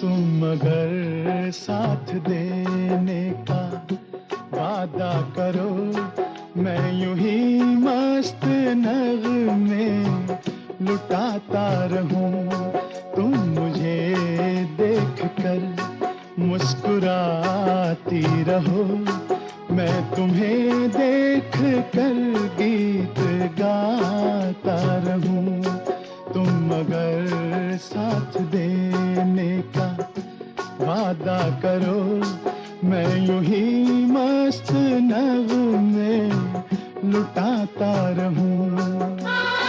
तुम अगर साथ देने का वादा करो, मैं यूं ही मस्त नगमे लुटाता रहूं। तुम मुझे देख कर मुस्कुराती रहो, मैं तुम्हें देख कर गीत गाता रहूं। तुम अगर साथ देने का वादा करो, मैं यूं ही मस्त नगमे लुटाता रहूं।